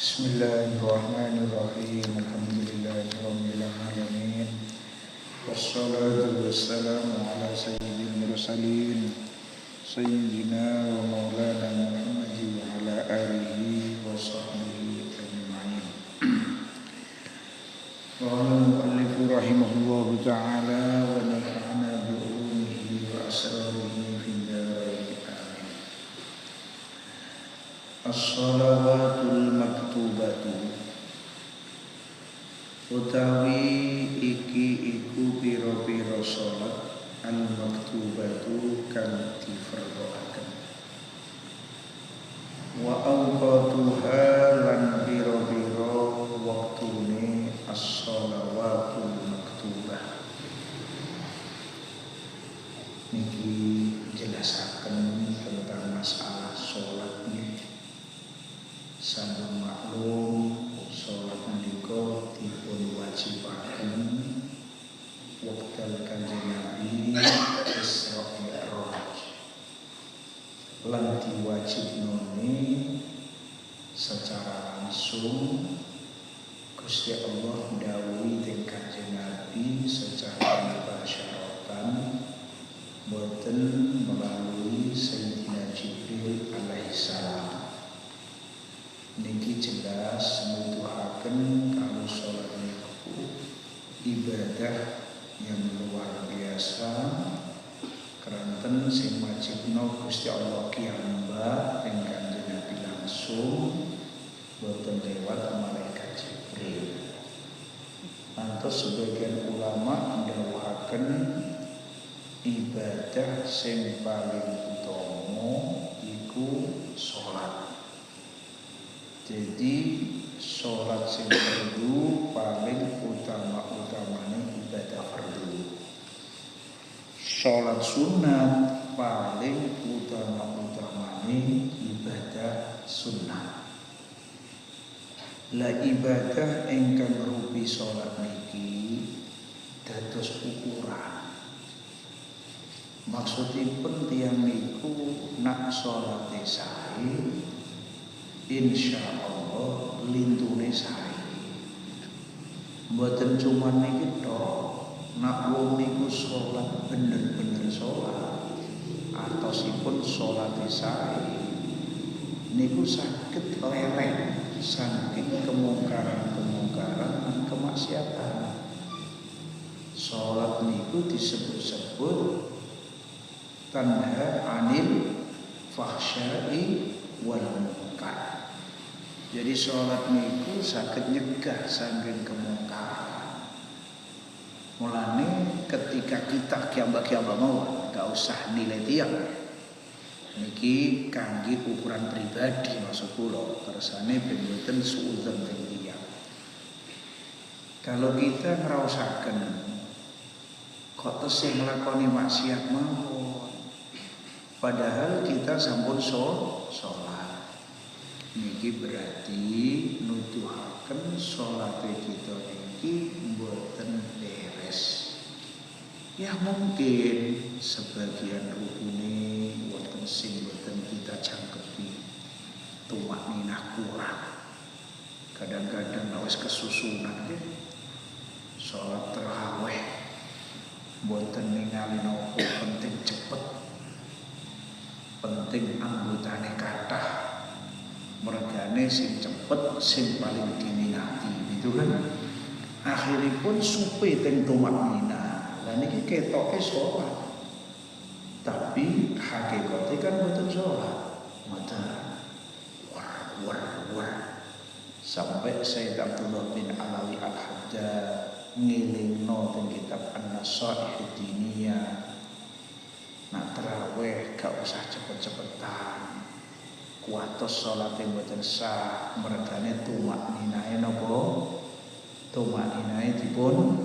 Bismillahirrahmanirrahim. Alhamdulillahirabbil alamin. Wassalatu wassalamu ala sayyidil mursalin sayyidina wa maulana Muhammadin wa ala alihi wa sahbihi ajma'in. Qala al-mu'allif rahimahullahu ta'ala wa nafa'ana bi ulumihi wa asrarihi fid dharain amin. As-shalawatul maktubatu utawi iki iku pira-pira salat al-maktubatu kang difardhoaken wa awqatuha lan pira-pira waktune as-shalawatul maktubah. Niki jelasaken tentang masalah salat niki. Sampun maklum salat menika dipun wajibaken wekdal Kanjeng Nabi Isra Mi'raj lan diwajibnone secara langsung Gusti Allah ndhawuhi teng Kanjeng Nabi secara mubasyaratan boten melalui Sayyidina Jibril alaihissalam. Niki jelas nuduhaken kalau sholat niku ibadah yang luar biasa keranten sing wajibno Gusti Allah kiyamba ing Kanjeng Nabi langsung boten lewat malaikat Jibril. Lantas sebagian ulama ndhawuhaken ibadah sing paling utama iku sholat. Jadi sholat sing fardu paling utama-utamane ibadah fardu. Sholat sunat paling utama-utamane ibadah sunat. La ibadah ingkang rupi sholat niki dados ukuran. Maksudipun tiyang niku nak sholate sae insyaallah lintune sae. Mboten cuma niki tok, nak wong niku salat bener-bener salat atosipun salate sae niku saged leleh saking kemungkaran-kemungkaran lan kemaksiatan. Salat niku disebut-sebut tanha anil fahsya'i wal munkar. Jadi sholat niku saged nyegah saking kemungkaran. Mulane ketika kita kiamba-kiamba mawon gak usah nilai tiang. Niki kangge ukuran pribadi maksud kula, kersane ben mboten suudzon teng tiyang. Kalau kita ngraosaken kok tesih nglakoni maksiat mawon, padahal kita sampun sholat. Niki berarti nuduhaken salate kita niki mboten beres. Ya mungkin sebagian rukune wonten sing mboten kita jangkepi, tumakninah kurang. Kadang-kadang wis kesusunan nggih. Salat tarawih mboten ningali napa penting cepet. Penting anggotane kathah. Mergane sing cepet sing paling diminati gitu kan. Akhiripun supe teng tumaknina. Lah niki ketoke salat. Tapi hakikate kan mboten salat. Mboten. War. Sampai Sayyid Abdullah bin Alawi Al-Haddad ngilingno teng kitab An-Nasaih Diniyah. Nak tarawih gak usah cepet-cepetan. Kuatos sholat yang mboten sah mergane tumakninae napa? Tumakninae dipun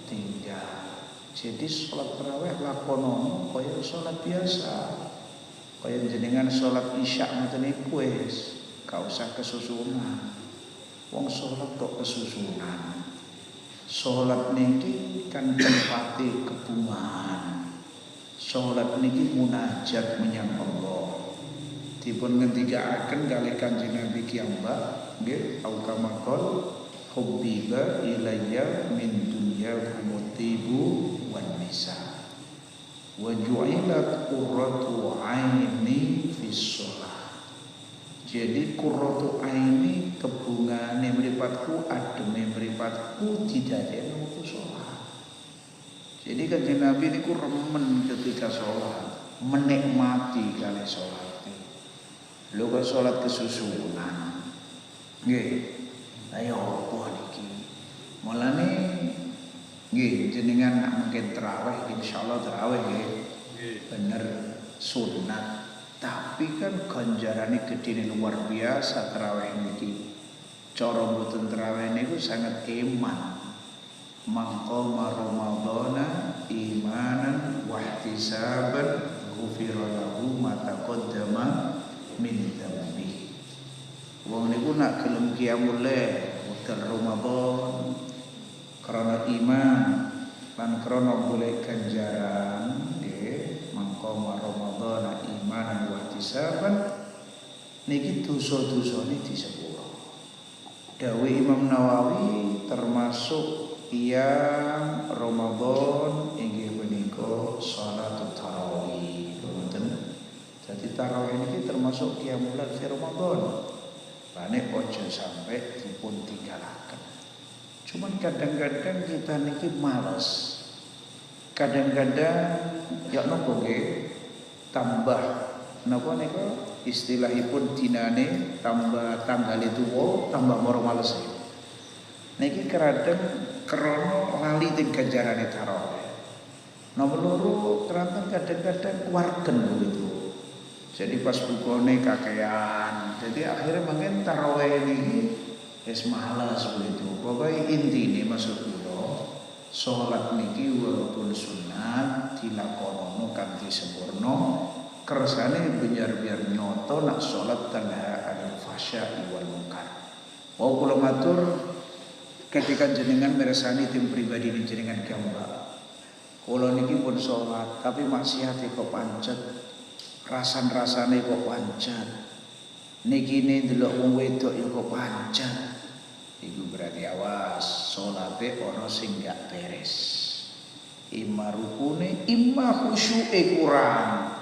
tinggal. Jadi sholat tarawih lakonono kaya sholat biasa. Kaya jenengan sholat isya ngoten niku wis gak usah kesusunan. Wong sholat kok kesusunan. Sholat niki kan tempate kebungahan. Sholat niki munajat menyang Allah. dipun ngendikaaken kalih Kanjeng Nabi kiyambak nggih au kama qol hubbiba ilayya min dunyakum tibu wan nisa wa ju'ilat qurratu aini fis shalah. Jadi qurratu aini kebungane mripatku ademe mripatku didadekno waktu salat. Jadi Kanjeng Nabi niku remen ketika salat, menikmati kali salat. Lho kok salat kesusunan. Nggih. Ayo apa niki? Mulane nggih jenengan nak mungkin tarawih insyaallah tarawih nggih. Bener sunat. Tapi kan ganjarane gedene luar biasa tarawih niki. Cara mboten tarawih niku sangat iman. Maqama ramadhana imanan wa ihtisaban ghufira lahu ma taqaddama min dzambi. Wong niku nak gelem qiyamul lail wekdal Ramadan karena iman lan krana golek ganjaran nggih mangkoma Ramadan imanan wa ihtisaban niki dosa-dosane disepuro. Dawuh Imam Nawawi termasuk yang Ramadan inggih punika salat tarawih. Jadi tarawih ini termasuk qiyamul lail fi Ramadan. Lane ojo sampai dipun tinggalaken. Cuman kadang-kadang kita niki malas. Kadang-kadang ya napa nggih tambah napa nika istilahipun dinane tambah tanggale tuwa tambah moro males. Niki kadang krana lali teng ganjarane tarawih. Nomor loro keranten kadang-kadang wargen begitu. Jadi pas bukone kakean. Jadi akhirnya mungkin tarawih ini wis malas begitu. Pokoke intine maksud kula salat niki walaupun sunat dilakonono kanthi sempurna kersane biar nyoto nak salat tanha anil fasya wal munkar. Wau kula matur ketika jenengan mirsani tim pribadi jenengan kiyambak. Kula niki pun salat tapi maksiate kok pancet. Rasan-rasane kok pancet. Niki ne delok wong wedok ya kok pancet. Iku berarti awas salate ana sing gak beres. Ima rukune, ima khusyuke kurang.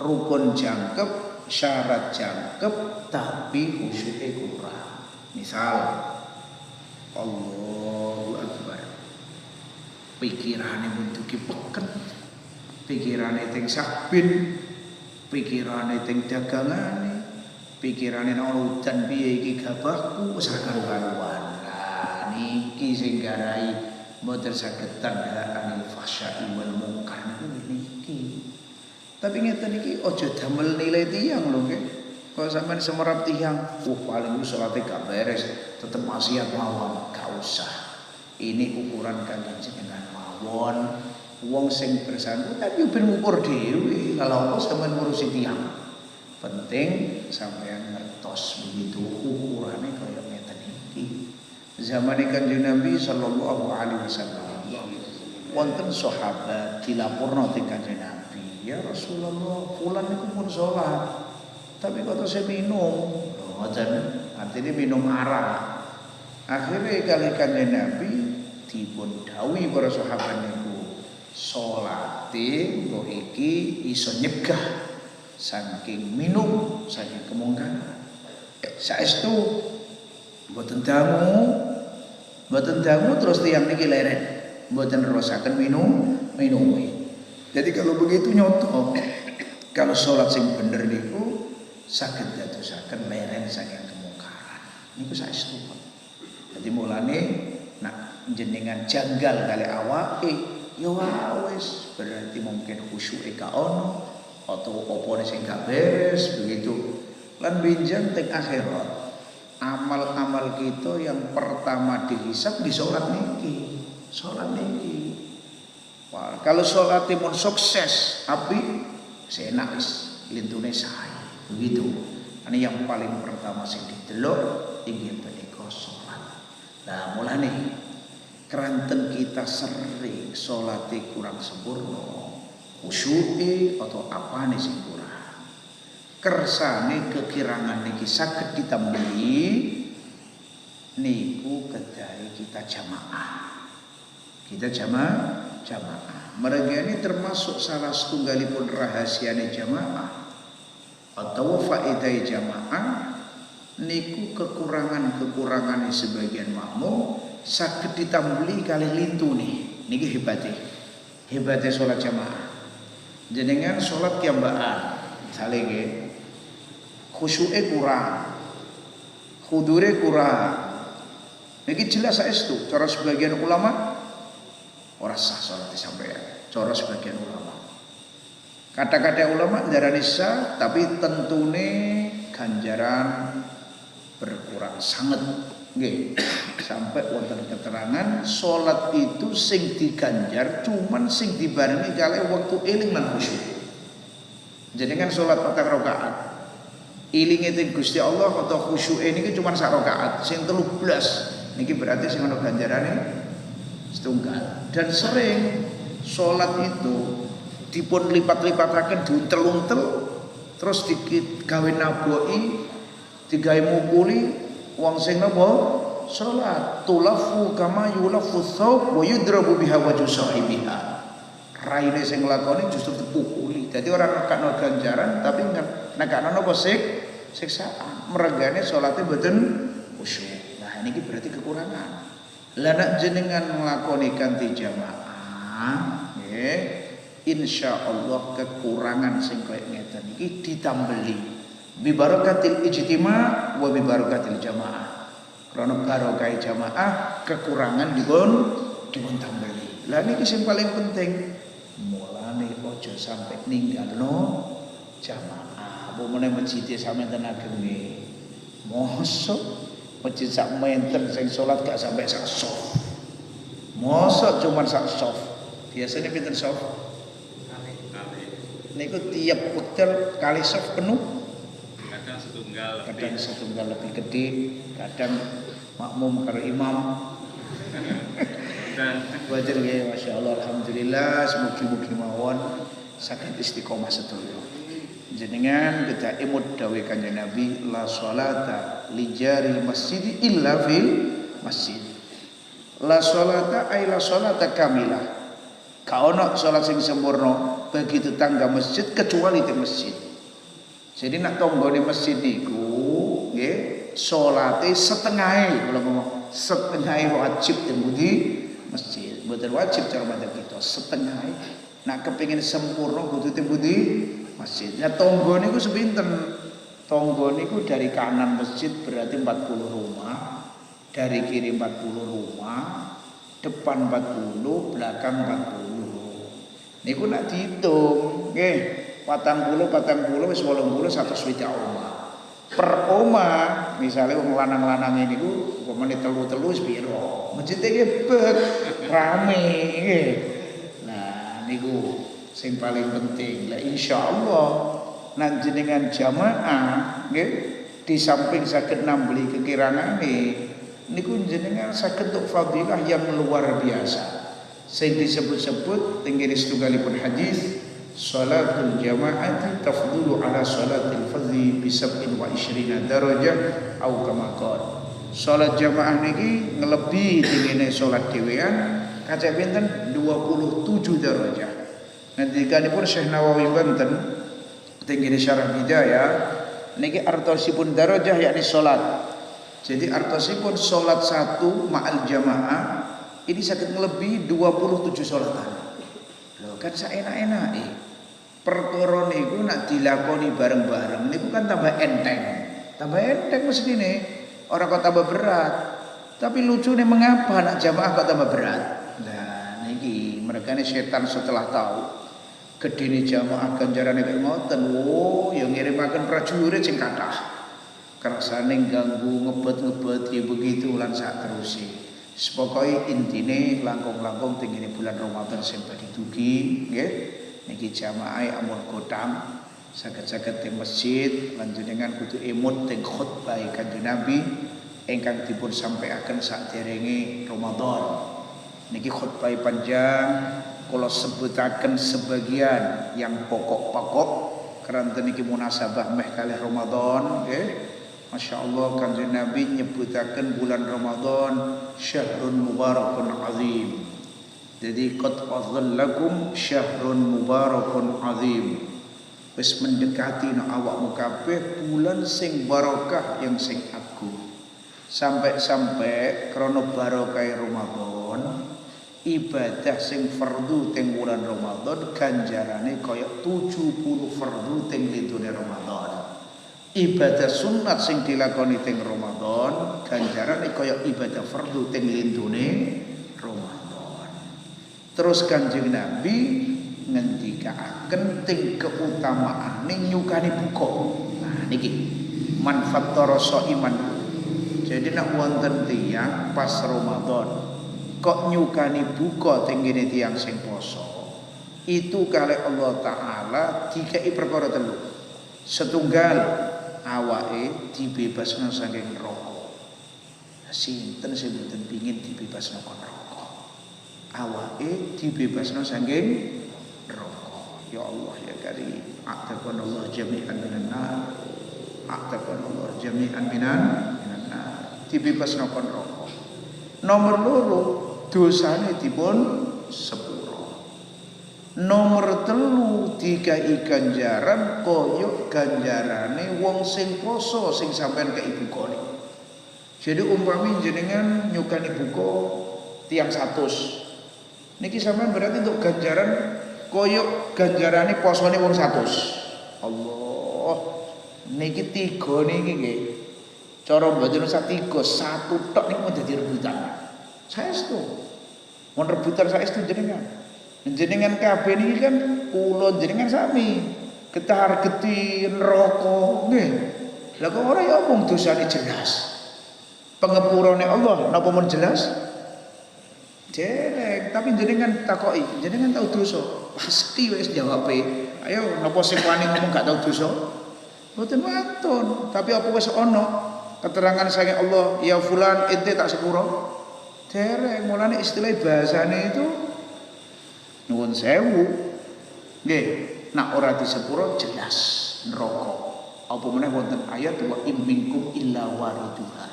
Rukun jangkep, syarat jangkep tapi khusyuke kurang. Misal Allahu Akbar. Pikirane bentuke peken. Pikirane teng sakbin. Pikirane teng dagangane, pikirane ana udan piye iki gabahku wis karu-karuan. Lah niki sing garai mboten saged tandhaan fasya wal munkar niki. Tapi ngeten iki aja damel nilai tiyang lho nggih. Kalau sampean semerap tiyang, paling salate gak beres, tetep maksiat mawon, gak usah. Ini ukuran kalian jenengan mawon. Wong sing bersangkutan yo ben ngukur dhewe kalau apa sampean ngurusi tiyang. Penting sampean ngertos begitu ukurane kaya ngeten iki. Zaman Kanjeng Nabi sallallahu alaihi wasallam wonten sahabat dilaporno teng Kanjeng Nabi, "Ya Rasulullah, fulan niku pun salat, tapi kok saya minum." Ngoten, artinya minum arak. Akhirnya kali Kanjeng Nabi dipun dawuhi para sahabat niku salate kok iki iso nyegah saking minum, saking kemungkaran. Saestu mboten dangu terus tiyang niki leren, mboten nerusaken minum. Jadi kalau begitu nyoto, kalau salat sing bener niku saged dadosaken leren saking kemungkaran. Niku saestu. Jadi mulane nak jenengan janggal kali awake ya wis berarti mungkin khusyuke gak ono atau opone sing gak beres begitu. Lan benjang teng akhirat amal-amal kita yang pertama dihisab di salat niki. Wah, kalau salat mun sukses api senak wis lintune sae begitu. Ini yang paling pertama sing didelok inggih punika salat. Nah, mulane keranten kita sering salate kurang sempurna, khusyuke atau apane sing kurang. kersane kekirangan niki saged ditambahi niku kedai kita jamaah. Kita jamaah. Mereka ini termasuk salah setunggalipun rahasiane jamaah atau faedah jamaah niku kekurangan sebagian makmum saged ditambahi kali lintu nih. Niki hebatnya sholat jamaah. Jenengan sholat kiambaan, misalnya nggih, khusyuke kurang, hudure kurang. Niki jelas saestu cara sebagian ulama ora sah sholat sampeyan. Cara sebagian ulama. Kata-kata ulama darani sah, tapi tentune ganjaran berkurang sangat. Nggih, sampai wonten keterangan salat itu sing diganjar cuman sing dibarengi kali waktu eling lan khusyuk. Jenengan salat 4 rakaat. Ilinge teng Gusti Allah atau khusyuke niki cuman 1 rakaat, sing 13 niki berarti sing ana ganjarane setunggal. Dan sering salat itu dipun lipat-lipataken diuntel-untel terus digawe naboki, digawe mukuli wong sing napa salat tulafu kama yulafu thawb wa yudrabu biha wajhu sahibiha. Raine sing nglakoni justru dipukuli. Dadi ora nekakno ganjaran tapi nekakno napa siksaan. Meregane salate mboten khusyuk. Nah niki berarti kekurangan. Lah nek jenengan nglakoni kanthi jamaah nggih insyaallah kekurangan sing kaya ngeten iki ditambahi bi barakatil ijtima' wa bi barakatil jamaah. Karena barokah jamaah kekurangan dipun tambahi. Lah niki sing paling penting mulane aja sampai ninggalno jamaah. Apa meneh masjid sampeyan ageng nggih. Mosok masjid sak menten sing salat gak sampai sak sof. Mosok cuma sak sof. Biasanya pinten sof? Niku tiap hotel kali sof penuh. Kadang setunggal lebih gede, kadang makmum karo imam. Wajar nggih, masya Allah, alhamdulillah, semoga-moga mawon saged istiqomah sedaya. Jenengan kita imut dawuh Kanjeng Nabi, la sholata li jari masjid illa fil masjid. La sholata ay la sholata kamilah. Ka ono salat sing sempurna bagi tetangga masjid kecuali di masjid. Jadi nak tonggone masjid niku nggih salate setengahe, kula ngomong setengahe wajib tembudi masjid. Mboten wajib cara madzhab kita, setengahe. Nak kepengin sempurna kudu tembudi masjid. Nah tonggo niku sepinten? Tonggo niku dari kanan masjid berarti 40 rumah, dari kiri 40 rumah, depan 40, belakang 40. Niku nak dihitung nggih. 40 wis 80 120 omah. Per omah, misalnya wong lanang-lanang ini ku upamane telu-telu wis piro? Masjid iki bet rame nggih. Nah, niku sing paling penting. Lah insyaallah nan jenengan jamaah nggih di samping saged nambeli kekirangane niku jenengan saged untuk fadilah yang luar biasa. Sing disebut-sebut tenggene setunggalipun hadis salatul jama'ati tafdulu ala salatil fardhi bi 27 darajah au kama qala. Salat jamaah niki ngelebihi tingine salat dhewean kaca pinten 27 darajah. Nantikanipun Syekh Nawawi Banten tingine syarah Hidayah niki artosipun darajah yakni salat. Jadi artosipun salat satu ma'al jamaah ini saged ngelebihi 27 salatan. Lho kan saenak-enake. Perkara niku nak dilakoni bareng-bareng niku kan tambah enteng. Tambah enteng mestine, ora kok tambah berat. Tapi lucune mengapa nak jamaah kok tambah berat? Nah, niki mergane setan setelah tahu gedene jamaah ganjarane kaya ngoten, oh ya ngirimaken prajurit sing kathah. Kersane ganggu ngebet-ngebet ya begitu lan sak teruse. Pokoke intine langkung-langkung tengene bulan Ramadan sing badhe dugi, nggih. Niki jamaah amun kodam saged-saged teng masjid lan jenengan kudu imut teng khutbah Kanjeng Nabi ingkang dipun sampaiaken saderenge Ramadan. Niki khutbah panjang kula sebutaken sebagian yang pokok-pokok keranten iki munasabah meh kalih Ramadan nggih. Masyaallah Kanjeng Nabi nyebutaken bulan Ramadan syahrun mubarakun azim. Jadi qad fadhallakum syahrun mubarakun azim. Wis mendekati no awakmu kabeh bulan sing barokah yang sing agung. Sampai-sampai krana barokah Ramadan ibadah sing fardu teng bulan Ramadan ganjarane kaya 70 fardu teng lindune Ramadan. Ibadah sunat sing dilakoni teng Ramadan ganjarane kaya ibadah fardu teng lindune Ramadan. Terus Kanjeng Nabi ngendikaaken teng keutamaane nyukani buka. Nah niki man fattara shaiman. Jadi nak wonten tiyang pas Ramadan kok nyukani buka teng ngene tiyang sing poso. Itu kalih Allah taala dikai perkara telu. Setunggal awake dibebasno saking neraka. Sinten sing mboten pengin dibebasno saking neraka? Awake dibebasno saking neraka. Ya Allah ya Karim, a'taqana Allah jami'an minan nar. A'taqana Allah jami'an minan nar. Dibebasno saking neraka. Nomor loro, dosane dipun sepuro. Nomor telu dikai ganjaran koyok ganjarane wong sing poso sing sampean ke ibu koni. Jadi umpami jenengan nyukani buka tiang 100. Niki sampean berarti untuk ganjaran koyok ganjarane posone wong 100. Allah. Niki 3 niki nggih. Cara mboten usah 3, 1 tok niku mau dadi rebutan. Saestu. Mun rebutan saestu jenengan. Jenengan kabeh niki kan kula jenengan sami ketar-geti neraka nggih. Lah kok ora ya omong dosane jelas. Pengepurane Allah napa mun jelas? Dereng, tapi jenengan takoki, jenengan tahu dosa? Pasti wis jawabe. Ayo napa sing wani ngomong gak tahu dosa? Mboten wonten, tapi apa wis ana keterangan saking Allah, ya fulan ente tak sepuro? Dereng, mulane istilah bahasane itu nuwun sewu nggih, nak ora disepuro jelas neraka. Apa meneh wonten ayat wa in minkum illa wariduha.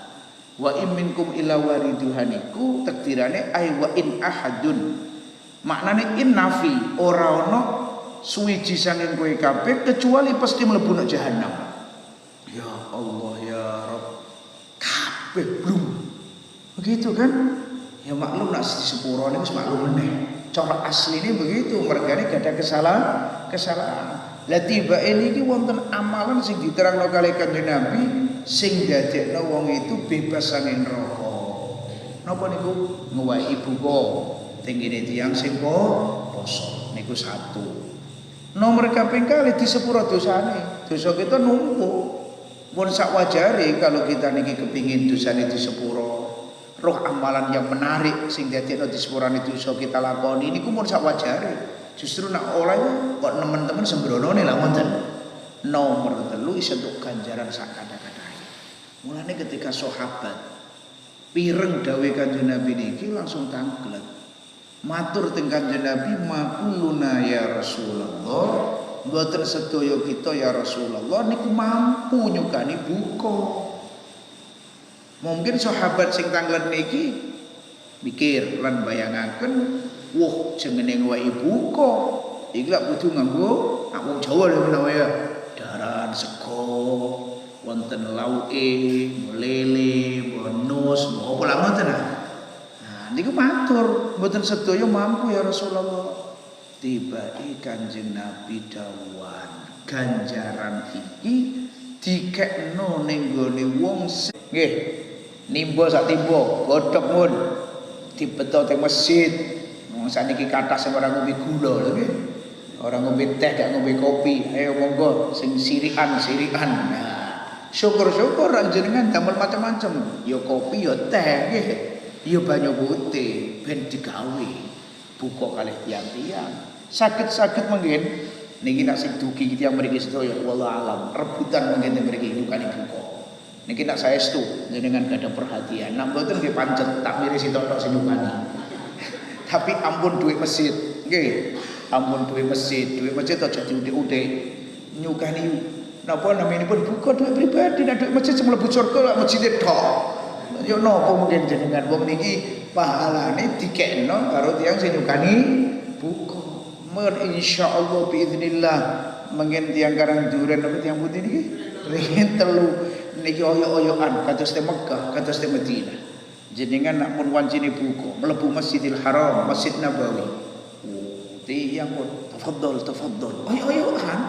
Wa in minkum illa wariduha niku takdirane ay wa in ahadun. Maknane in nafi, ora ana suwiji saking kowe kabeh kecuali pasti mlebu nang jahanam. Ya Allah ya Rabb. Kabeh blum. Begitu kan? Ya maklum nak disepuro niku wis maklum meneh. Cara asline begitu, mergane gak ada kesalahan. Lah tiba ini wonten amalan sing diterangno kalih Kanjeng Nabi sing dadekno wong itu bebas saking neraka. Napa niku? Ngowahi buka tenggene tiyang sing poso. Niku 1. Nomor kaping kali disepuro dosane. Dosa kita numpuk. Mun sak wajare kalau kita niki kepingin dosane disepuro. Roh amalan yang menarik sing dadekno disepurane dosa kita lakoni niku mun sak wajare. Justru nak ora kok teman-teman sembronone lah wonten. Nomor 3 iso entuk ganjaran sak kada-kadae. Mulane ketika sahabat pireng dawuh Kanjeng Nabi niki langsung tanglet. Matur teng Kanjeng Nabi, "Makuluna ya Rasulullah, mboten sedaya kita ya Rasulullah niku mampu nyukani buka." Mungkin sahabat sing tanglet niki mikir lan bayangaken, wah jenenge wae buka. Iki lak kudu nganggo wong Jawa lho menawa ya. Daran sego, wonten lauke, lele, bonus, apa lah ngoten nah. Nah niku matur, mboten sedaya mampu ya Rasulullah. Tiba-tiba Kanjeng Nabi dawuhan, ganjaran iki dikekno ning gone wong nggih. Nimba sak timba, godhog mun dibeto teng masjid. Wong saniki kathah sing ora ngombe gula lho nggih. Ora ngombe teh, gak ngombe kopi. Ayo monggo sing sirikan. Nah, syukur-syukur jenengan damel macam-macam. Ya kopi, ya teh nggih. Ya banyu putih ben digawe buka kalih tiyang-tiyang. Saged-saged mungkin niki nak sing dugi tiyang mriki sedaya wallahu alam. Rebutan mungkin mriki nyukani buka. Niki nak saestu jenengan gak ada perhatian. Nak mboten nggih pancet tak mirisi tok sing nyukani. Tapi ampun duit masjid, nggih. Ampun duit masjid aja diudik-udik. nyukani napa namanya pun buka duit pribadi, duit masjid mlebu surga masjid tok. Yo napa mungkin jenengan wong niki pahalane dikekno karo tiyang sing nyukani buka. Men insyaallah biiznillah mengen tiyang Karang Duren apa tiyang putih niki ringin telu niki oyo-oyoan kados teng Mekah, kados teng Madinah. Jenengan nak mun wancine buka mlebu Masjidil Haram, Masjid Nabawi. Tiyang pun tafadhol. Oyo-oyoan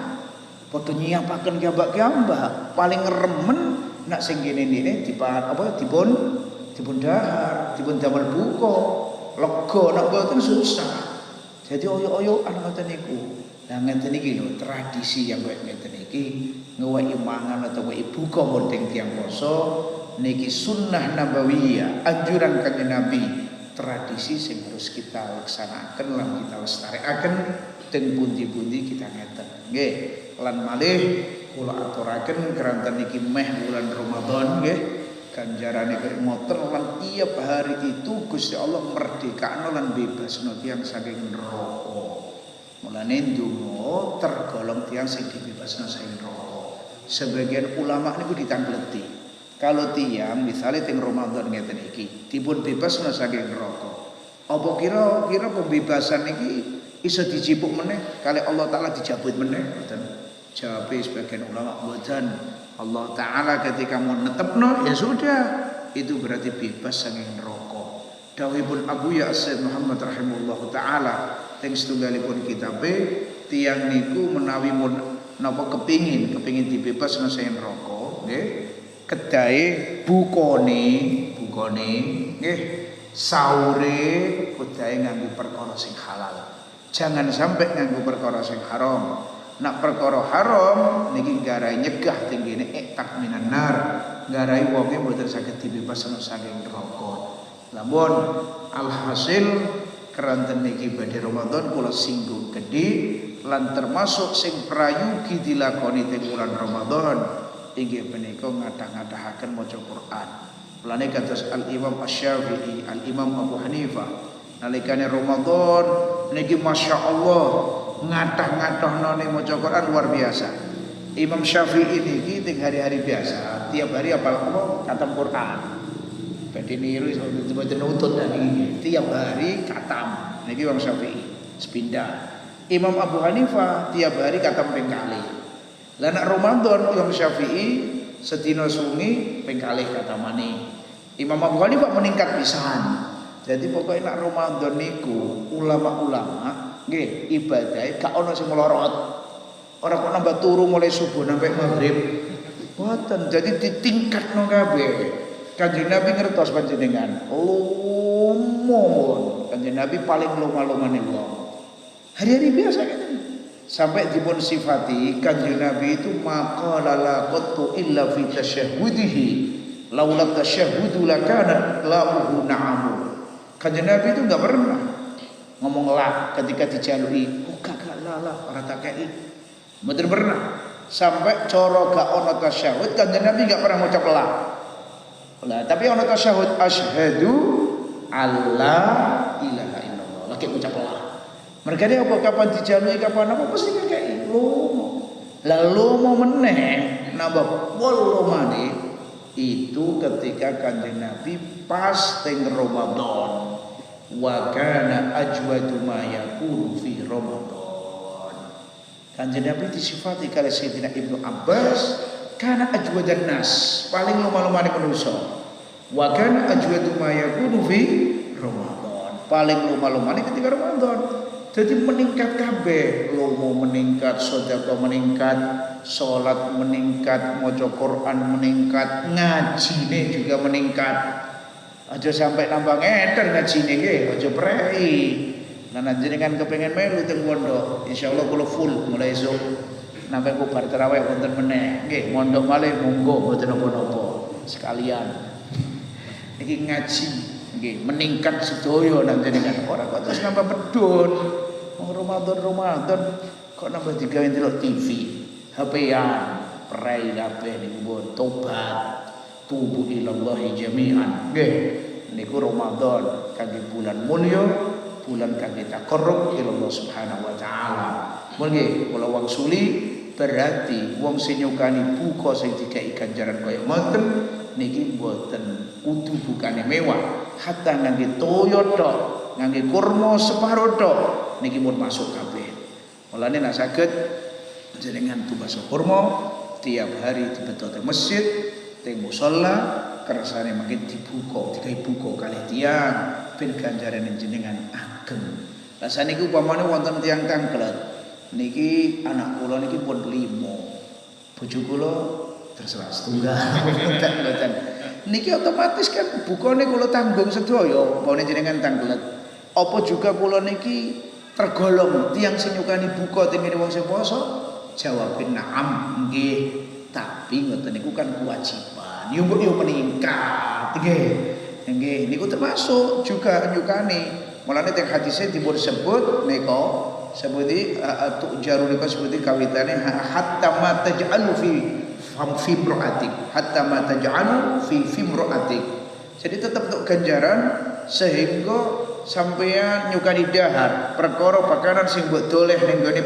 padha nyiapaken kiambak-kiambak paling remen nak sing kene-kene dipun dahar, dipun damel buka, lega nak boten susah. Jadi oyo-oyoan ngoten niku. Lah ngeten iki lho tradisi yang koyo ngeten iki ngewehi mangan atau wehi buka wonten tiyang poso niki sunnah nabawiyah, anjuran Kanjeng Nabi, tradisi sing harus kita laksanakan lan kita lestariaken teng pundi-pundi kita ngeten. Nggih. Lan malih kula aturaken keranten niki meh bulan Ramadan nggih. Ganjarane kaya ngoten lan tiap hari itu Gusti Allah merdekakno lan bebasno tiyang saking neraka. Mulane ndonga tergolong tiyang sing dibebasno saking neraka. Sebagian ulama niku ditangleti. Kalau tiyang misalnya teng Ramadan ngeten iki dipun bebasno saking neraka. Apa kira-kira pembebasan niki iso dijipuk meneh kali Allah Taala dijabut meneh ngoten. Jawabe sebagian ulama mboten. Allah Taala ketika mau netepno ya sudah, itu berarti bebas saking neraka. Dawuhipun Abu Ya'sir Muhammad rahimahullahu taala teng setunggalipun kitabe tiyang niku menawi mun napa kepingin dibebasno saking neraka nggih, kedahe bukane nggih sahure kedahe nganggo perkara sing halal. Jangan sampai nganggo perkara sing haram. Nak perkara haram niki garai nyegah tinggine iktak minan nar, garai wonge mboten saged dibebasno saking neraka. Lamun alhasil keranten niki badhe Ramadan kula singgung gedhe lan termasuk sing prayugi dilakoni teng bulan Ramadan inggih menika ngadah-ngadahaken maca Quran. Mulane kados Al Imam Asy-Syafi'i, Al Imam Abu Hanifah nalikane Ramadan niki masyaallah ngadah-ngadahno ning maca Quran luar biasa. Imam Syafi'i niki teng hari-hari biasa tiap hari hafal khatam Quran. Badhe niru mboten nutut niki tiap hari khatam niki Imam Syafi'i sepindah. Imam Abu Hanifah tiap hari khatam ping kalih. Lah nek Ramadan Imam Syafi'i sedina sungi ping kalih khatamane. Imam Abu Hanifah meningkat pisan. Jadi pokoknya nek Ramadan niku ulama-ulama nggih ibadah gak ono sing melorot. Ora kok nambah turu mulai subuh sampai maghrib. Boten, jadi ditingkatno kabeh. Kanjeng Nabi ngertos panjenengan. Lumo. Kanjeng Nabi paling loma-lomane wong. Hari-hari biasa kan. Sampai dipun sifati Kanjeng Nabi itu maqala la qattu illa fi tasyahhudihi. Laula tasyahhudu lakana lahu na'amu. Kanjeng Nabi itu enggak pernah ngomong lah ketika dijalui, gak lah ora tak kei. Mboten pernah. Sampai coro gak ono tasyahud Kanjeng Nabi gak pernah ngucap lah. Lah, tapi ono tasyahud asyhadu alla ilaha illallah. Lagi ngucap lah. Mereka dia apa kapan dijalui kapan apa pasti kei lomo. Lah lomo meneh nambah wolu maneh itu ketika Kanjeng Nabi pas teng Ramadan. Wa kana ajwadu ma yakunu fi Ramadan. Kanjeng Nabi disifati kali Sayyidina Ibnu Abbas kana ajwadan nas, paling loma-lomane manusa. Wa kana ajwadu ma yakunu fi Ramadan, paling loma-lomane ketika Ramadan. Jadi meningkat kabeh, lomo meningkat, sedekah meningkat, salat meningkat, maca Quran meningkat, ngajine juga meningkat. Aja sampai nambah ngeten ngajine nggih, aja prei. Lan jenengan kepengin melu teng pondok, insyaallah kula full mulai esuk. Sampai bubar tarawih wonten meneh. Nggih, mondok malih monggo mboten napa-napa. Sekalian. Niki ngaji nggih meningkat sedaya nang jenengan. Ora kok terus nambah pedun. Ramadan kok nambah digawe ndelok TV, HP-an, prei kabeh niku tobat. Tubu ilallahi jami'an. Nggih, niku Ramadan kangge bulan mulya, bulan kangge taqarrub ila Allah Subhanahu wa taala. Mun nggih kula wangsuli berarti wong sing nyukani buka sing dikai ganjaran kaya ngoten niki mboten kudu bukane mewah, hatta ngangge toyo tok, ngangge kurma separo tok niki pun masuk kabeh. Mulane nek saged jenengan tumbas kurma tiap hari dibeto teng masjid, teng musala, kersane makin dibuka, digawe buka kalih tiyang ben ganjarane jenengan ageng. Lah saniki upamane wonten tiyang tangklet, niki anak kula niki pun 5. Bojo kula terserah setunggal. Mboten. Niki otomatis kan bukane kula tanggung sedaya, upamane jenengan tangklet. Apa juga kula niki tergolong tiyang sing nyukani buka tengene wong sing poso? Jawabin na'am, nggih. Tapi ngoten niku kan kewajiban. Yo meningkat, nggih. Nggih, niku termasuk juga nyukani. Mulane teng hadise dipun sebut nika sebuti tujaru nika sebuti kawitane hatta ma taj'alu fi imra'atik, hatta ma taj'alu fi imra'atik. Jadi tetap untuk ganjaran sehingga sampeyan nyukani dahar perkara pakanan sing mbok doleh ning gone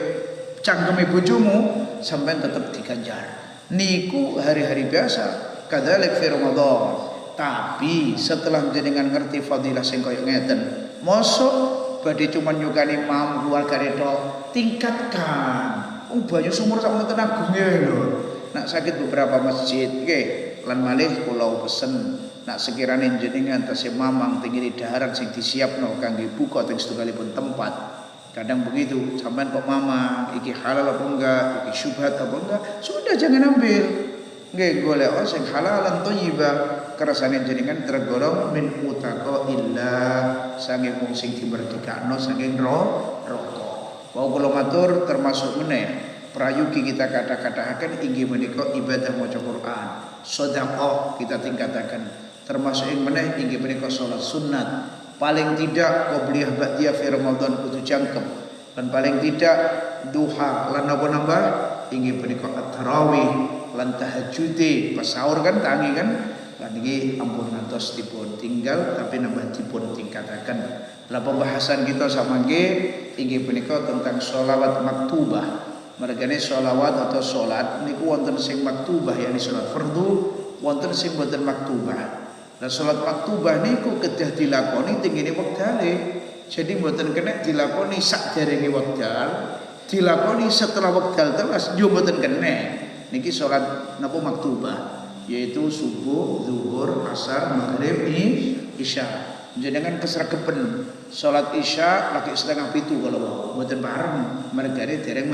cangkeme bojomu sampeyan tetap diganjar. Niku hari-hari biasa, kadzalik fi Ramadan. Tapi setelah jenengan ngerti fadilah sing kaya ngeten, mosok badhe cuman nyukani mam keluargane tok, tingkatkan. Banyu sumur sak mboten agunge lho. Nak sakit beberapa masjid, nggih, lan malih kula pesen nak sekirane jenengan tasih mamang tinggi daharan sing disiapno kangge buka teng setunggalipun tempat. Kadang begitu, sampean kok mamang, iki halal apa enggak, iki syubhat apa enggak, sudah jangan ambil. Nggih, golek sing halalan thayyibah, kersane jenengan tergolong min utaqaillah, saking wong sing dimerdekakno saking rokok. Wau kula matur termasuk meneh prayogi kita kata-katakan inggih menika ibadah maca Quran, sedekah kita tingkataken, termasuk yang meneh inggih menika salat sunat. Paling tidak qobliyah ba'diyah fi Ramadan kudu jangkep, dan paling tidak duha lan napa-napa inggih menika at-tarawih lan tahajjude pas sahur kan tangi kan lan iki ampun ngantos dipun tinggal tapi nambah dipun tingkataken. Lah pembahasan kita sama nggih inggih menika tentang sholawat maktubah. Mergane sholawat atau sholat niku wonten sing maktubah yakni sholat fardu, wonten sing boten maktubah. Nah sholat maktubah niku kedah dilakoni tingine wektale. Jadi mboten kena dilakoni sakderenge wekdal, dilakoni setelah wekdal telas yo mboten kena. Niki sholat napa maktubah, yaitu subuh, zuhur, asar, maghrib, isya. Jenengan kesregepen sholat isya lagi 6:30 kalau mboten bareng, mergane dereng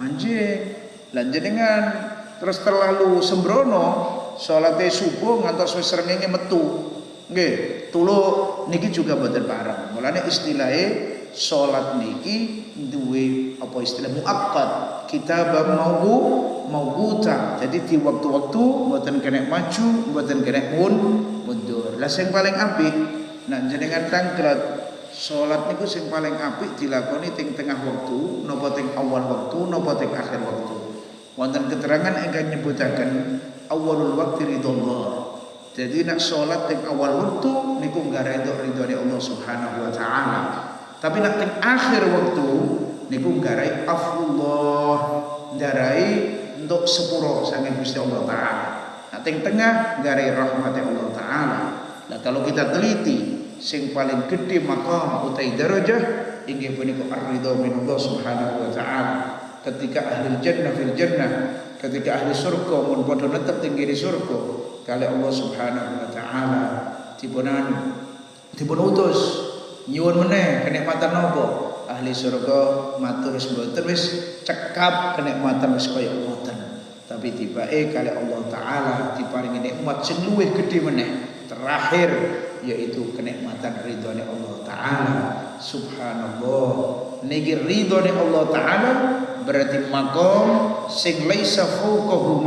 manjing. Lan jenengan terus terlalu sembrono salate subuh ngantos wis srengenge metu. Nggih, tuluk niki juga mboten bareng. Mulane istilahe salat niki duwe apa istilah muakkad, kitabah mauquta. Jadi di waktu-waktu mboten kena maju, mboten kena mundur. Lah sing paling apik nek jenengan tangkret salat niku sing paling apik dilakoni teng tengah waktu, napa teng awal waktu, napa teng akhir waktu. Wonten keterangan ingkang nyebutaken awalul waqti ridhollah. Jadi nak salat teng awal waktu niku nggarai ridhone Allah Subhanahu wa taala. Tapi nak teng akhir waktu niku nggarai afullah, nggarai untuk sepuro saking Gusti Allah taala. Nak teng tengah nggarai rahmat Allah taala. Nah kalau kita teliti sing paling gede maqam utai darajah inggih punika ar-ridha min Allah Subhanahu wa taala. Ketika ahli jannah fil jannah, ketika ahli surga mun padha netep ing ngene surga kali Allah Subhanahu wa taala dipun utus nyuwun meneh kenikmatan napa ahli surga matur wis mboten wis cekap kenikmatan wis kaya ngoten. Tapi tibake kali Allah taala diparingi nikmat sing luwih gedhe meneh terakhir yaitu kenikmatan ridhone Allah taala. Subhanallah, niki ridhone Allah taala berarti maqam sing laisa fawqahu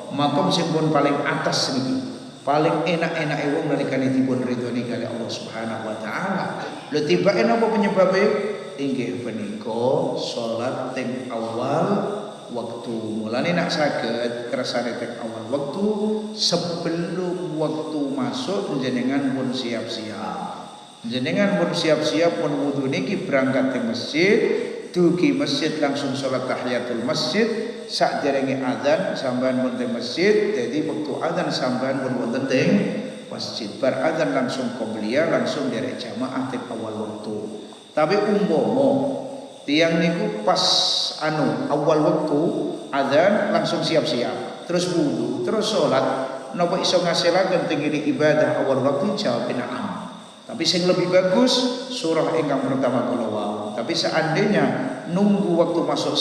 maqam sing pun paling atas niki, paling enak-enake wong nalikane dipun ridhoni kali Allah Subhanahu wa taala. Lha tibake napa penyebabe? Inggih punika salat teng awal waktu. Mulane nak saged kersane teng awal waktu sebelum waktu masuk jenengan pun siap-siap. Jenengan pun siap-siap pun wudu niki berangkat ke masjid, dugi masjid langsung sholat tahiyatul masjid, sakderenge adzan sampean wonten masjid, jadi waktu adzan sampean pun wonten teng masjid. Bar adzan langsung qobliyah, langsung derek jamaah teng awal waktu. Tapi umpama tiang niku pas awal waktu adzan langsung siap-siap, terus wudu, terus sholat, napa iso ngasilaken teng ibadah awal waktu? Jawab na'am. Tapi yang lebih bagus surah ingkang pertama kula wau. Tapi seandainya nunggu waktu masuk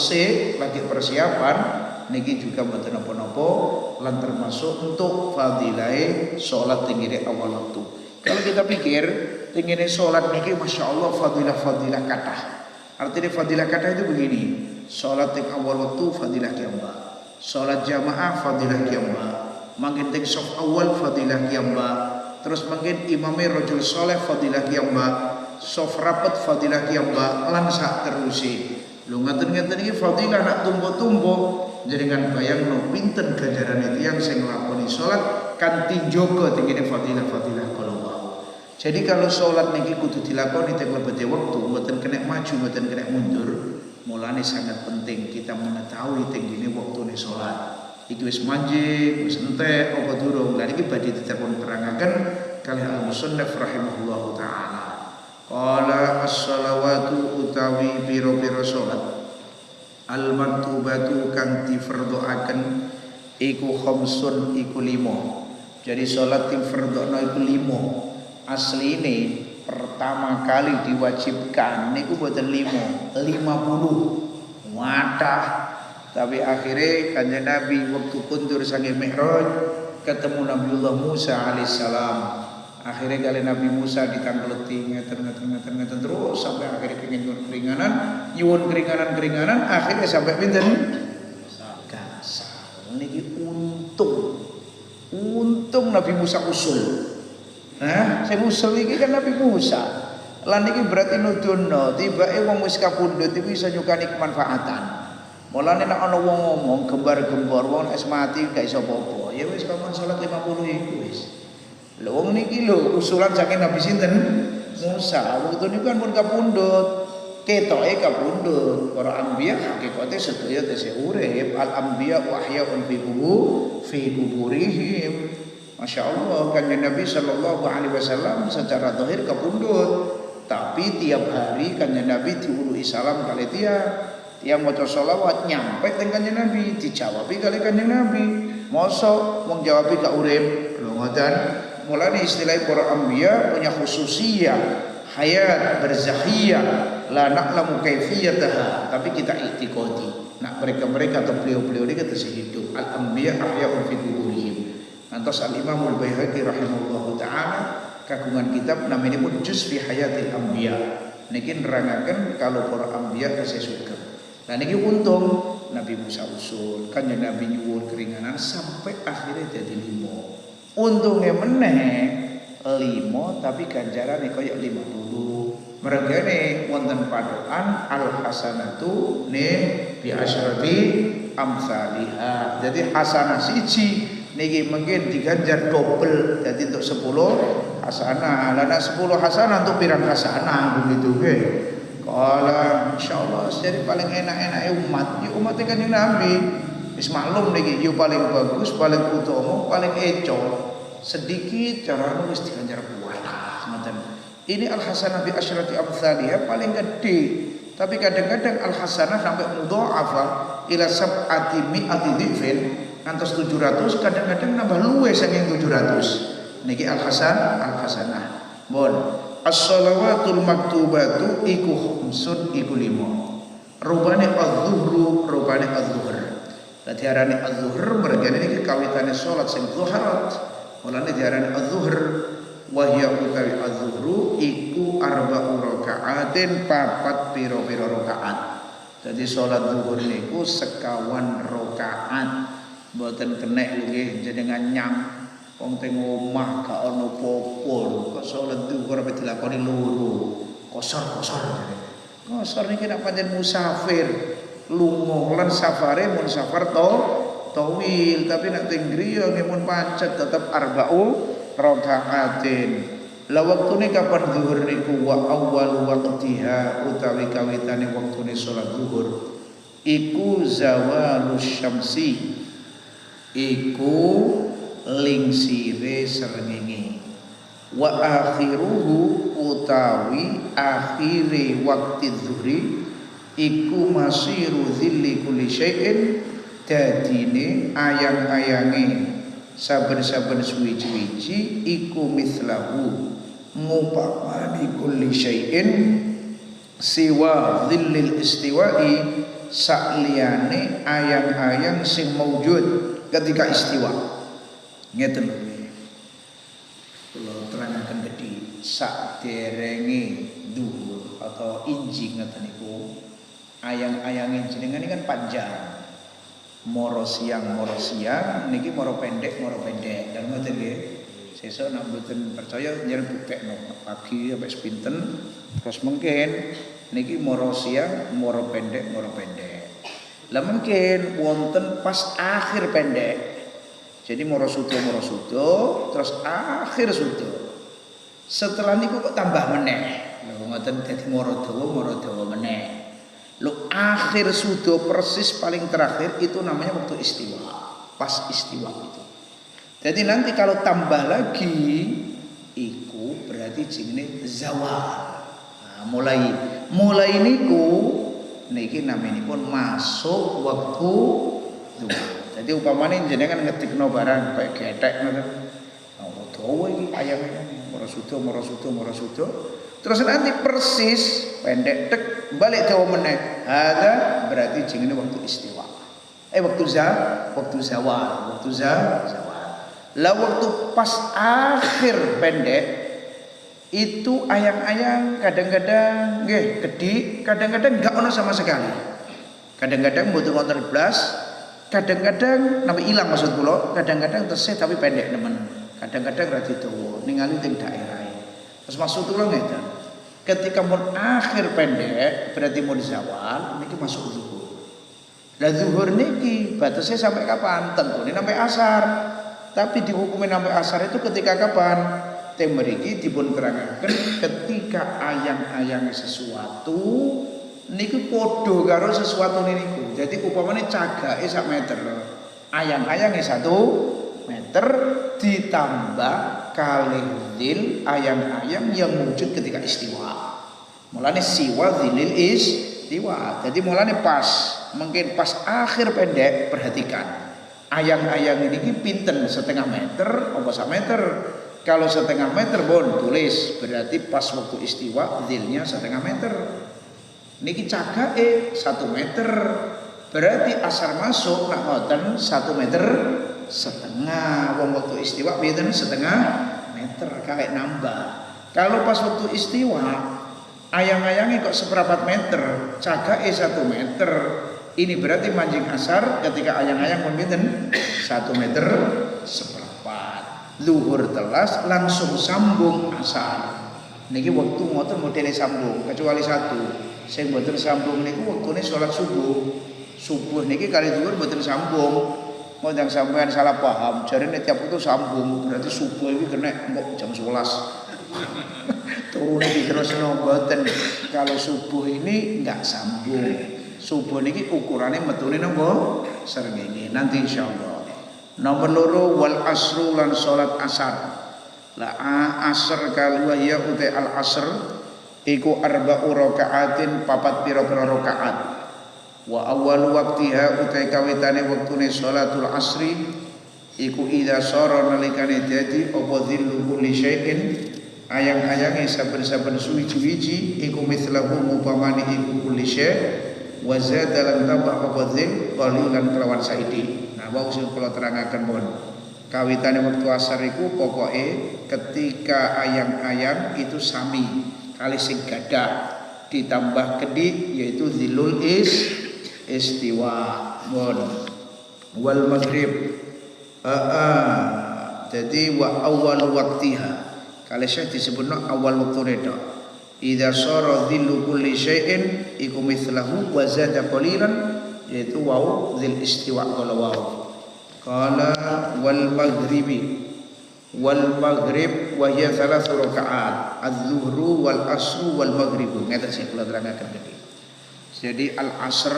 lagi persiapan niki juga mboten napa-napa lan termasuk untuk fadilah salat tinggi awal waktu. Kalau kita pikir tinggi salat niki Masya Allah fadilah kathah. Artinya fadilah kathah itu begini. Salat ing awal waktu fadilah kiamba. Salat jamaah fadilah kiamba. Mangkin teng saf awal fadilah kiamba. Terus mungkin imamnya rajul soleh fadilah kiamba, sof rapat fadilah kiamba, lan sak terusi. Lu ngaten-ngaten iki fadilah nak tumbuh-tumbuh jenengan bayangno pinten ganjaran itu yang sing nglakoni salat kanthi jaga tingine fadilah-fadilah kala wau. Jadi kalau salat niki kudu dilakoni teng lebete wektu, mboten kena maju, mboten kena mundur. Mulane sangat penting kita mengetahui tingine wektune salat. Iki wis manjing, wis entek apa durung. Lah iki badhe diterpon terangaken kalih al-musannaf rahimahullahu taala. Qala as-shalawatu utawi pira-pira salat al-maktubatu kang difardhoaken iku khamsun iku 5. Jadi salat sing fardhono iku 5. Asline pertama kali diwajibkan niku mboten 5, 50. Wadah. Tapi akhirnya kanjeng Nabi waktu kundur sange Mi'raj ketemu Nabiullah Musa alaihissalam. Akhirnya kali Nabi Musa ditanggleti ngeten terus sampai akhirnya pengen nyuwun keringanan, akhirnya sampai pinten Gaza. Niki untung Nabi Musa usul. Nah, saya usul iki kan Nabi Musa. Lan niki berarti nuduno tibake wong wis kapundhut iku iso nyukani kemanfaatan. Mulane nek ana wong ngomong gembar-gembor wong es mati gak iso apa-apa. Ya wis paman salat 50 iku wis. Lho wong niki lho usulan saking Nabi sinten? Musa. Waktu niku kan pun kapundhut. Ketoke kapundhut. Para anbiya hakikate sedaya tesih urip. Al anbiya wa ahyaun fi kuburihim. Masya Allah kanjeng Nabi sallallahu alaihi wasallam secara zahir kapundhut. Tapi tiap hari kanjeng Nabi diuluhi salam kali tiang maca sholawat nyampe teng kanjeng Nabi dijawabi kali kanjeng Nabi. Mosok wong jawabi gak urip. Lho ngoten. Mulane istilah para anbiya punya khususiyah hayat barzakhiyah la na'lamu kaifiyataha, tapi kita i'tiqadi. Nah, mereka atau beliau-beliau ini kita hidup. Al anbiya ahya'un fi quburihim. Antos Al Imam Al Baihaqi rahimahullahu taala kagungan kitab namanya pun Juz fi Hayatil Anbiya. Niki nerangaken kalau para anbiya kasih surga. Nah niki untung Nabi Musa usul, kan Nabi nyuwun keringanan sampai akhirnya jadi 5. Untungnya meneh 5 tapi ganjarane kaya 50. Mergane wonten padokan al hasanatu ne bi asyrati amsalihha. Jadi hasanah siji niki mungkin diganjar double, jadi untuk 10 hasanah. Lah 10 hasanah untuk pirang hasanah begitu nggih. Kala insyaallah jadi paling enak-enak umat. Ya umat Kanjeng Nabi. Wis maklum niki yo paling bagus, paling utama, paling eco. Sedikit carane wis diganjar kuwatah ngoten. Ini al hasanah bi asyrati amsalihha paling gede. Tapi kadang-kadang al hasanah sampai mudha'afa ila sab'ati mi'ati dhifin. Ngantos 700, kadang-kadang nambah luwih saking 700. Niki al hasanah. Mohon as-shalawatul maktubatu iku khamsun iku 5. Rubane az-zuhru, rubane az-zuhr. Dadi arane az-zuhr mergane niki kawitane salat sing zuhrat. Mulane diarani az-zuhr wa hiya utawi az-zuhru iku arba'u raka'atin 4 pira-pira rakaat. Jadi salat zuhur niku sekawan rakaat. Mboten kenek nggih jenengan nyang wong teng omah gak ana apa-apa kok salat zuhur ape dilakoni loro. Kosor-kosor jare. Kosor niki nek pancen musafir lunga lan safare mun safar tawil, tapi nek teng griya nggih mun pancet tetep arba'u rakaatin. La waktune kapan zuhur niku wa awwal waqtiha utawi kawitane waktune salat zuhur iku zawalus syamsi iku lingsire srengenge wa akhiruhu utawi akhire waktu zuhri iku masiru dhilli kulli syai'in dadine ayang-ayange saben-saben suwi-wiji iku mislahu ngupamani kulli syai'in siwa dhillil istiwa'i sakliyane ayang-ayang sing maujud ketika istiwa. Ngeten lho. Kula terangaken gedhi saderenge dhuwur atau inji ngeten niku ayang-ayange jenengan ini kan panjang. Moro siang niki moro pendek dan ngoten nggih. Sesuk nek mboten percaya nyer buktekno pagi sampai sepinten terus mungkin niki moro siang moro pendek. Lah mungkin wonten pas akhir pendek. Jadi moro sudo terus akhir sudo. Setelah niku kok tambah meneh. Lha ngoten dadi moro dawa meneh. Lo akhir sudo persis paling terakhir itu namanya waktu istiwa, pas istiwa itu. Jadi nanti kalau tambah lagi, iku berarti jenenge zawal. Nah, mulai niku niki naminipun masuk waktu zuhur. Jadi upamane jenengan ngetikno barang kayak getek ngoten. Oh, dawa iki ayam-ayam moro sudo. Terus nanti persis pendek tek balik dawa meneh. Ada berarti jenenge waktu istiwa. Waktu zawal. Lah waktu pas akhir pendek itu ayang-ayang kadang-kadang nggih gedhi, kadang-kadang enggak ono sama sekali. Kadang-kadang mboten wonten blas, kadang-kadang nami ilang maksud kula, kadang-kadang tesih tapi pendek nemen. Kadang-kadang radi dawa ningali teng daerah. Terus maksud kula ngeten. Ketika mun akhir pendek berarti mun zawal niki masuk zuhur. Lah zuhur niki batasnya sampai kapan? Tentunya sampai asar. Tapi dihukumi sampai asar itu ketika kapan? Teng mriki dipun terangaken ketika ayang-ayang sesuatu niku padha karo sesuatu niku. Jadi upamane cagake sak meter, ayang-ayange 1 meter ditambah kalih dzil ayang-ayang yang wujud ketika istiwa. Mulane siwa dzilil istiwa. Jadi mulane pas, mungkin pas akhir pendek perhatikan. Ayang-ayang ini pinten setengah meter apa sak meter. Kalau setengah meter bon tulis berarti pas waktu istiwa dzilnya setengah meter. Niki cagake 1 meter. Berarti asar masuk nak ngoten 1,5 meter. Wong waktu istiwa pinten setengah meter kakek nambah. Kalau pas waktu istiwa ayang-ayangnya kok 1/4 meter, cagake 1 meter. Ini berarti mancing asar ketika ayang-ayang pinten 1,1/4 meter. Luhur telas langsung sambung asar. Niki waktu ngoten modele sambung kecuali satu. Sing mboten sambung niku wektune salat subuh. Subuh niki kali dhuwur mboten sambung. Mau yang sampean salah paham, jarine tiap itu sambung, berarti subuh iki kena mbok jam 11. Turun iki terus mboten. Kalau subuh ini enggak sambung. Subuh niki ukurane metune napa? Srengenge. Nanti insyaallah. Nomor 2 wal asru lan salat asar. La asar kalwa ya uta al asr iku arba'u rakaatin 4 pira-pira rakaat. Wa awal waqtiha utai kawitane waktune sholatul asri iku idza sara nalikane dadi apa dhillu kulli syai'in ayang-ayange saben-saben suwi-wiji iku mislahu upamane iku kulli syai' wa zada lan tambah apa dhil qalilan kelawan saidi. Nah wau sing kula terangaken pun kawitane wektu asar iku pokoke ketika ayang-ayang itu sami kali sing gadah ditambah kedhi yaitu dhilul istiwa wal maghrib jadi wa awal waqtiha kalau saya disebutna awal waktune tok idza sara dhillu kulli syai'in iku mithlahu wa zada qalilan yaitu wau dzil istiwa qala wau qala wal maghribi wal maghrib wa hiya thalathu rakaat az-zuhru wal asru wal maghribu. Ngeten sih kula terangaken tadi. Jadi al asr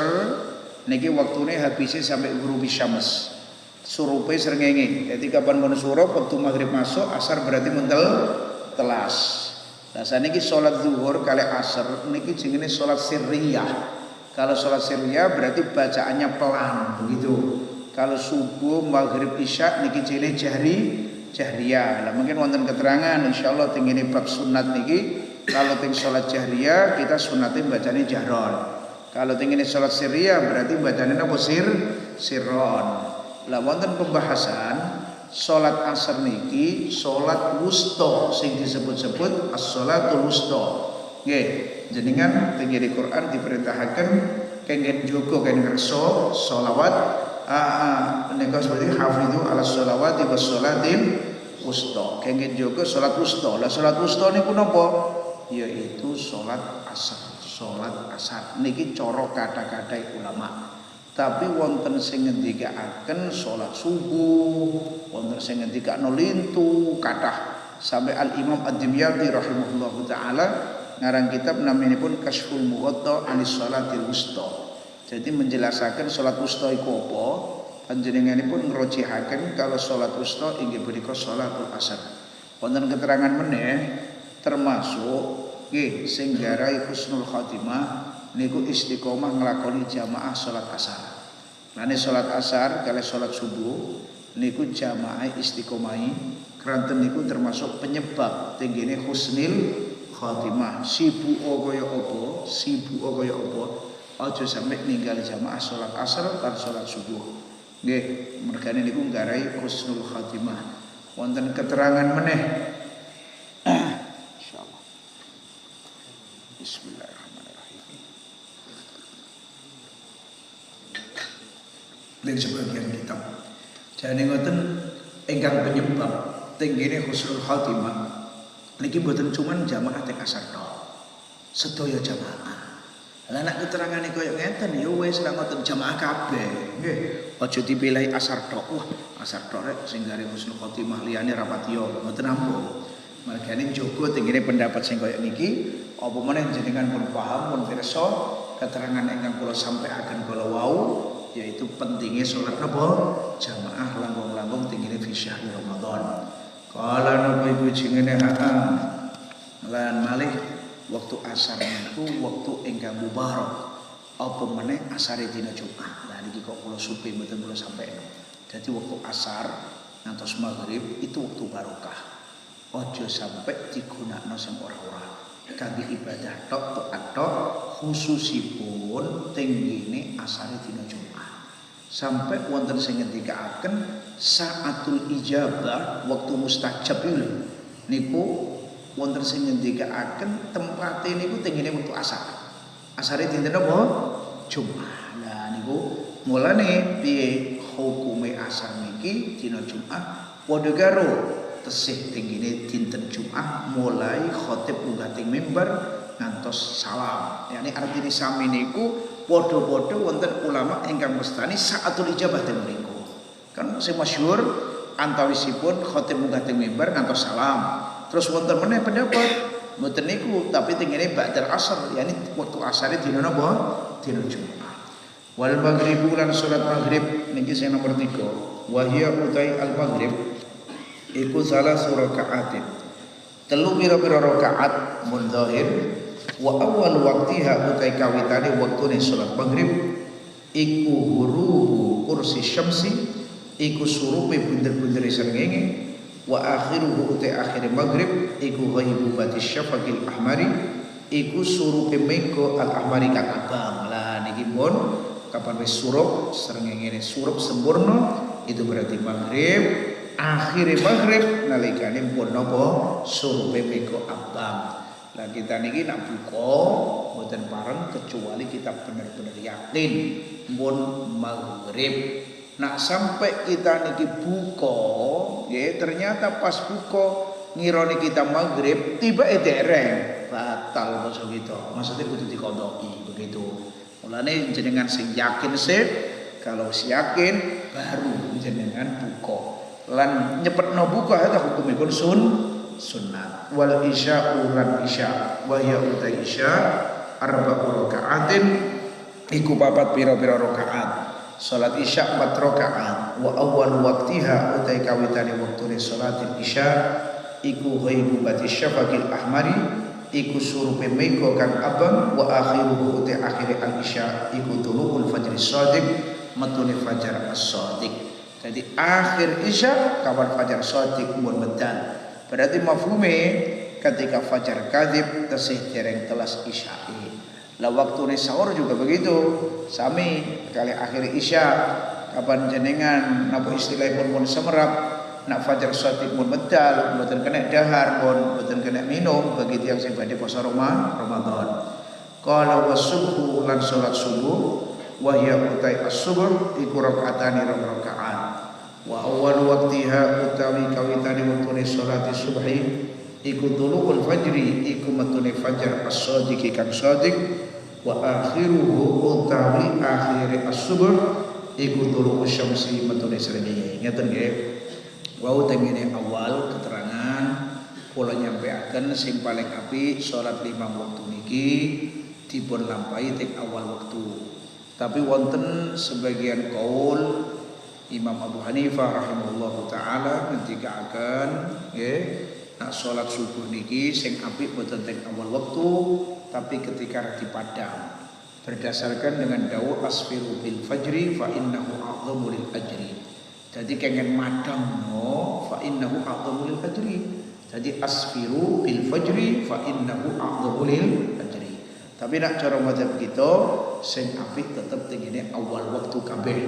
niki waktune habisnya sampai ghurubi syams. Surupe srengenge. Jadi kapan mun surup waktu maghrib masuk, asar berarti mentel telas. Nah saniki salat zuhur kali asar niki jenenge salat sirriyah. Kalau salat sirriyah berarti bacaannya pelan begitu. Kalau subuh, maghrib, isya niki jenenge jahriyah. Lah mungkin wonten keterangan insyaallah teng ngene bab sunat niki kalau teng salat jahriyah kita sunate bacane jahron. Kalau teng ngene salat sirriyah berarti bacane napa sirron. Lah wonten pembahasan salat asar niki salat wusta sing disebut-sebut as-shalatul wusta. Nggih, jenengan teng di Quran diperintahkan kenging jogo kenging ngerso selawat nika seperti hafizu ala sholawati was sholatil wusta. Kenging jogo salat wusta. Lah salat wusta niku napa? Yaitu salat asar. Salat asar niki cara kata-kata ulama. Tapi wonten sing ngendikaaken salat subuh, wonten sing ngendikakno lintu kathah. Sampai Al Imam Ad-Dimyati rahimahullahu taala ngarang kitab naminipun Kasyful Mughatta anis Shalatil Wusta. Jadi menjelaskan salat wusta iku apa, panjenenganipun ngrojihaken kalau salat wusta inggih punika salatul asar. Wonten keterangan meneh termasuk nggih sing garai husnul khatimah niku istiqomah nglakoni jamaah salat asar. Lane salat asar kali salat subuh niku jamaah istiqomahi kranten niku termasuk penyebab tenggene husnil khatimah. Sibuk kaya apa, aja sampai ninggal jamaah salat asar lan salat subuh. Nggih, mergane niku nggarai husnul khatimah. Wonten keterangan meneh. Insyaallah. Bismillahirrahmanirrahim. Dan sebagian kitab. Jadi ngoten ingkang penyebab tenggene husnul khatimah niki mboten cuman jamaah teng asar tok. Sedaya jamaah. Lah nek keterangane koyo ngeten ya wis ra ngoten jamaah kabeh. Nggih, aja dipilih asar tok. Wah, asar tok rek sing gare husnul khatimah liyane ra patiya. Mboten ampun. Margane njogo tenggene pendapat sing koyo niki apa meneh jenengan pun paham pun pirsa keterangan ingkang kula sampaikan kala wau yaitu pentingnya salat napa jamaah langkung-langkung tenggene fi syahr Ramadan. Kala napa iku jenenge lan malih waktu asar niku waktu ingkang mubarak. Apa meneh asare dina Jumat. Lah niki kok kula supi mboten kula sampaikan. Jadi waktu asar ngantos maghrib itu waktu barokah. Ojo sampai digunakno sing ora-ora. Kangge ibadah tok tok khususipun tenggene asare dina Jumat. Sampai wonten sing ngendikaaken saatul ijabah waktu mustajab niku wonten sing ngendikaaken tempate niku tenggene wektu asar. Asare dinten apa? Jumat. Lah niku mulane piye hukume asar niki dina Jumat padha karo tesih tenggene dinten Jumat mulai khotib munggah teng mimbar ngantos salam. Yani artine sami niku padha-padha wonten ulama ingkang mestani saatul ijabah teng mriku. Kan sing masyhur antawisipun khotib munggah teng mimbar ngantos salam. Terus wonten meneh pendapat mboten niku tapi tengene ba'dal asar, yani waktu asare dina napa? Dina Jumat. Wal maghribu lan salat maghrib niki sing nomor 3. Wa hiya utai al maghrib iku salah surakaatin. Telu pira-pira rakaat mun zahir wa awal waqtiha utai kawitane waktune salat maghrib iku ghurubu kursi syamsi iku surupe bunder-bunder srengenge wa akhiruhu utai akhir maghrib iku ghaibu batis syafaqil ahmari iku surupe meko al ahmari kang abang. Lah niki pun kapan wis surup srengenge surup sempurna itu berarti maghrib. Akhire maghrib nalikane pun napa surupe meko abang. Lah kita niki nak buka mboten pareng kecuali kita bener-bener yakin pun maghrib. Nak sampai kita niki buka nggih ternyata pas buka ngirone kita maghrib tiba dereng batal basa kita. Maksudnya kudu diqodhoki begitu. Mulane jenengan sing yakin sih kalau yakin baru jenengan buka. lan nyepetno buka eta hukumipun sunnah. Wal isya'u lan isya wa ya utai isya arba'u raka'atin iku papat pira-pira rakaat. Salat isya 4 rakaat. Wa awwal waqtiha utai kawitane wektune salatil isya iku ghaibubati syafaqil ahmari iku surupe mega kang abang. Wa akhiruhu utai akhire al isya iku tuluul fajri shadiq metune fajar as-shadiq. Jadi akhir isya kawan fajar shadiq mun medal. Berarti mafhume ketika fajar kadhib tesih dereng telas isya'i. Lah waktu sahur juga begitu. Sami kali akhir isya kapan jenengan napa istilahipun pun semerap nak fajar shadiq pun medal mboten kena dahar pun mboten kena minum bagi tiyang sing badhe poso Ramadan. Qala wasubhu lan salat subuh wa hiya utai as-subuh iku rakaatani rakaat. Wa awal waqtiha utawi kawitane wektune salat subhi iku tuluul fajri iku metune fajar as-shadiq kang shadiq. Wa akhiruhu utawi akhire as-subuh iku tuluul syamsi metune srengenge. Ngeten nggih. Wau tengene awal keterangan kula nyampeaken sing paling apik salat 5 waktu niki dipun lampahi teng awal waktu. Tapi wonten sebagian kaul Imam Abu Hanifah rahimahullahu taala ngendikaken nggih nak salat subuh niki sing apik boten teng awal waktu tapi ketika dipadang berdasarkan dengan dawuh asfiru bil fajri fa innahu a'dhamu lil ajri. Jadi kengen madang no fa innahu a'dhamu lil ajri. Jadi asfiru bil fajri fa innahu a'dhamu lil ajri. Tapi nak cara mazhab kita sing apik tetep tengene awal waktu kabeh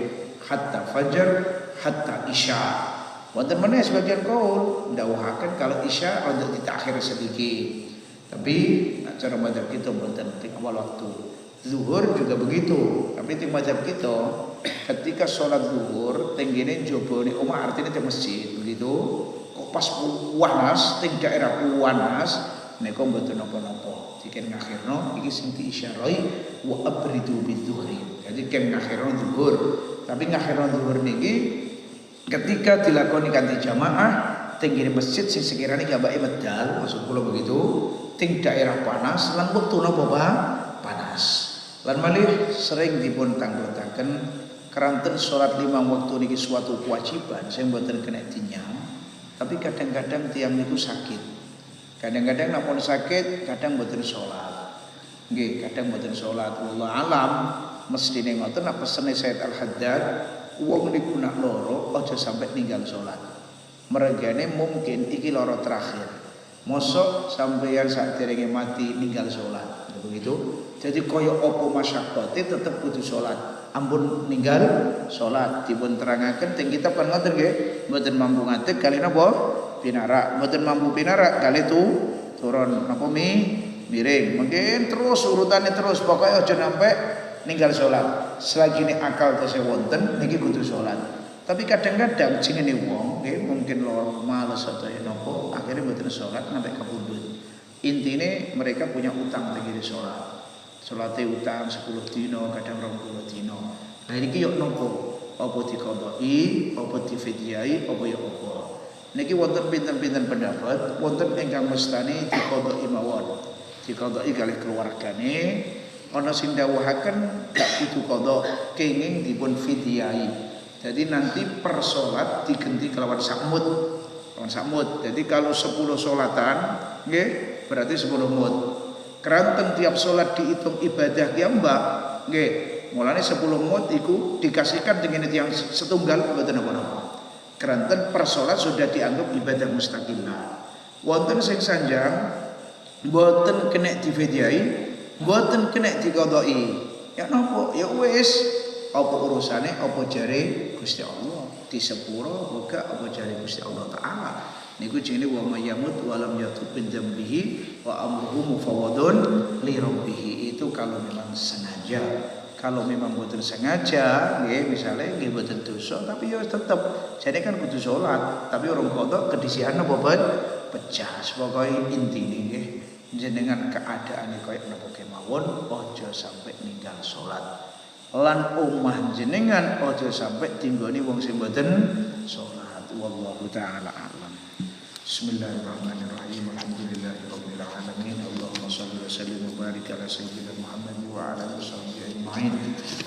hatta fajar hatta isya. Wonten meneh sebagian kaul ndawuhaken kalau isya untuk ditakhir sedikit. Tapi nak cara mazhab kita mboten teng awal waktu. Zuhur juga begitu. Tapi teng mazhab kita ketika sholat zuhur tenggene jobone omah artinya teng masjid begitu. Kok pas panas teng daerah panas nika mboten napa-napa. Diken ngakhirno iki sing diisyarai wa abridu bidzuhri. Jadi ken ngakhirno zuhur. Tapi ngakhirno zuhur niki ketika dilakoni kanthi jamaah tenggene masjid sing sekirane gambake medal maksud kula begitu ting daerah panas lan wektu napa panas lan malih sering dipun tanggletaken keranten salat 5 waktu niki suatu kewajiban sing mboten kena dinyang tapi kadang-kadang tiyang niku sakit kadang-kadang namun sakit kadang mboten salat nggih kadang mboten salat wallahu alam mestine ngoten apa pesene Said Al-Haddad wong niku nak loro aja sampai ninggal salat mergane mungkin iki loro terakhir mosok sampeyan sakderenge mati ninggal salat begitu jadi kaya apa masyakote tetep kudu salat ampun ninggal salat dipun terangaken teng kitab kan ngoten nggih mboten mampu ngadeg kali napa pinarak mboten mampu pinarak kali turun napa miring mungkin terus urutane terus pokoknya aja sampai ninggal salat selagi ini akal tesih wonten niki kudu salat. Tapi kadang-kadang jenenge wong nggih mungkin loro males atau napa akhirnya mboten salat sampai kapundhut. Intine mereka punya utang tengene salat. Salate utang 10 dina, kadang 20 dina. Lah niki yo napa? Apa diqodhoi, apa difidyai, apa ya apa. Niki wonten pinten-pinten pendapat, wonten ingkang mestani diqodhoi mawon. Diqodhoi kalih keluargane, ana sing dawuhaken gak kudu qodho, kenging dipun fidyai. Jadi nanti per sholat diganti kelawan sakmut. Kelawan sakmut. Jadi kalau 10 sholatan, nggih, berarti 10 mut. Keranten tiap sholat dihitung ibadah ki mbak, nggih. Mulane 10 mut iku dikasihkan dengan yang setunggal mboten napa-napa. Keranten per sholat sudah dianggap ibadah mustaqillah. Wonten sing sanjang mboten kena difidyai, mboten kena diqodhoi. Ya napa? Ya wis. Apa urusane apa jare Gusti Allah di sepuro boga apa jare Gusti Allah taala niku jenenge wa mayyamut wa lam yatub bin dzambihi wa amruhu mufawwadun li rabbih itu kalau memang sengaja kalau memang boten sengaja nggih misale nggih boten dosa tapi ya tetep jane kan kudu salat tapi orang qodho kedisian apa pecah pokoke intine nggih jenengan keadaane kaya napa kemawon aja sampai ninggal salat lan omah jenengan aja sampai tinggoni wong sing mboten salat. wabarakatuh. Wallahu taala a'lam. Bismillahirrahmanirrahim. Alhamdulillahirabbil alamin. Allahumma shalli wa sallim wa barik ala sayyidina Muhammad wa ala alihi washabbihi ajma'in.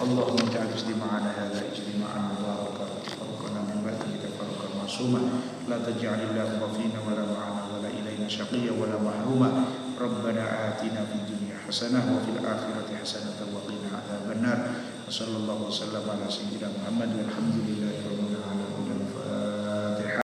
Allahumma ja'al istima'ana hadza ijtima'an mubarakan tafarraqana min ba'dihi tafarraqan ma'suma la taj'alillahu fina wa la ma'ana wa la ilaina syaqiyya wa la mahruma. Rabbana atina fid dunya hasanah wa fil akhirati hasanah wa qina adzabannar. Wassallallahu wasallam ala sayyidina Muhammad walhamdulillahi rabbil